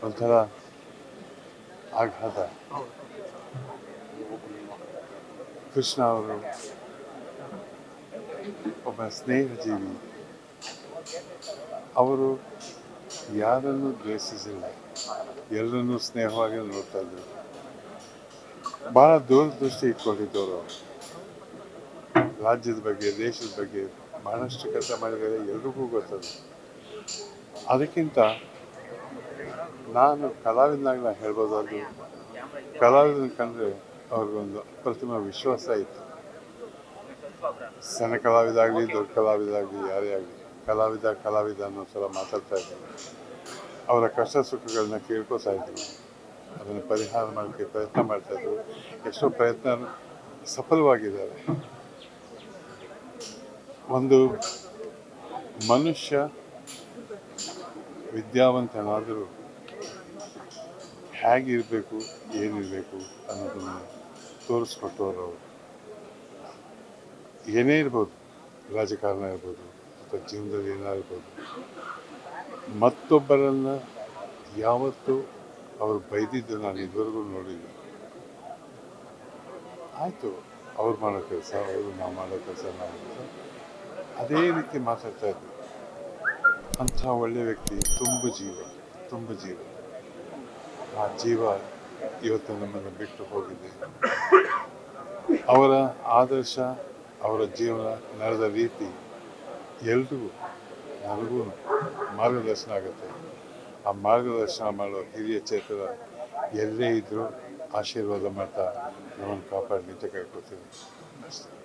ಒಂಥರ ಆಘಾತ. ಕೃಷ್ಣ ಅವರು ಒಬ್ಬ ಸ್ನೇಹಜೀವಿ. ಅವರು ಯಾರನ್ನು ದ್ವೇಷಿಸಿಲ್ಲ, ಎಲ್ಲರನ್ನೂ ಸ್ನೇಹವಾಗಿ ನೋಡ್ತಾ ಇದ್ರು. ಭಾಳ ದೂರದೃಷ್ಟಿ ಇಟ್ಕೊಂಡಿದ್ದವರು ಅವರು. ರಾಜ್ಯದ ಬಗ್ಗೆ, ದೇಶದ ಬಗ್ಗೆ ಬಹಳಷ್ಟು ಕೆಲಸ ಮಾಡಿದರೆ ಎಲ್ರಿಗೂ ಗೊತ್ತದು. ಅದಕ್ಕಿಂತ ನಾನು ಕಲಾವಿದನಾಗಿ ನಾನು ಹೇಳ್ಬೋದಾದ್ರು, ಕಲಾವಿದನ ಕಂಡ್ರೆ ಅವ್ರಿಗೊಂದು ಅಪ್ರತಿಮ ವಿಶ್ವಾಸ ಇತ್ತು. ಸಣ್ಣ ಕಲಾವಿದಾಗಲಿ ದೊಡ್ಡ ಕಲಾವಿದಾಗಲಿ ಯಾರೇ ಆಗಲಿ, ಕಲಾವಿದ ಅನ್ನೋ ಸಲ ಮಾತಾಡ್ತಾ ಇದ್ರು. ಅವರ ಕಷ್ಟ ಸುಖಗಳನ್ನ ಕೇಳ್ಕೊತಾ ಇದ್ರು, ಅದನ್ನು ಪರಿಹಾರ ಮಾಡೋಕ್ಕೆ ಪ್ರಯತ್ನ ಮಾಡ್ತಾಯಿದ್ರು. ಎಷ್ಟೋ ಪ್ರಯತ್ನ ಸಫಲವಾಗಿದ್ದಾರೆ. ಒಂದು ಮನುಷ್ಯ ವಿದ್ಯಾವಂತನಾದರೂ ಹೇಗಿರಬೇಕು, ಏನಿರಬೇಕು ಅನ್ನೋದನ್ನು ತೋರಿಸ್ಕೊಟ್ಟವರು ಅವರು. ಏನೇ ಇರ್ಬೋದು, ರಾಜಕಾರಣ ಇರ್ಬೋದು ಅಥವಾ ಜೀವನದಲ್ಲಿ ಏನಾಗಿರ್ಬೋದು, ಮತ್ತೊಬ್ಬರನ್ನು ಯಾವತ್ತೂ ಅವರು ಬೈದಿದ್ದು ನಾನು ಇದುವರೆಗೂ ನೋಡಿಲ್ಲ. ಆಯಿತು, ಅವ್ರು ಮಾಡೋ ಕೆಲಸ ಅವರು, ನಾವು ಮಾಡೋ ಕೆಲಸ ಅದೇ ರೀತಿ ಮಾತಾಡ್ತಾ ಇದ್ವಿ. ಅಂಥ ಒಳ್ಳೆಯ ವ್ಯಕ್ತಿ, ತುಂಬ ಜೀವ. ಆ ಜೀವ ಇವತ್ತು ನಮ್ಮನ್ನು ಬಿಟ್ಟು ಹೋಗಿದೆ. ಅವರ ಆದರ್ಶ, ಅವರ ಜೀವನ ನಡೆದ ರೀತಿ ಎಲ್ರಿಗೂ, ನನಗೂ ಮಾರ್ಗದರ್ಶನ ಆಗುತ್ತೆ. ಆ ಮಾರ್ಗದರ್ಶನ ಮಾಡೋ ಹಿರಿಯ ಚೇತರ ಎಲ್ಲೇ ಇದ್ದರೂ ಆಶೀರ್ವಾದ ಮಾಡ್ತಾ ನಮ್ಮನ್ನು ಕಾಪಾಡಿ ನಿತ್ಯ ಕೇಳ್ಕೊಳ್ತೀನಿ ಅಷ್ಟೇ.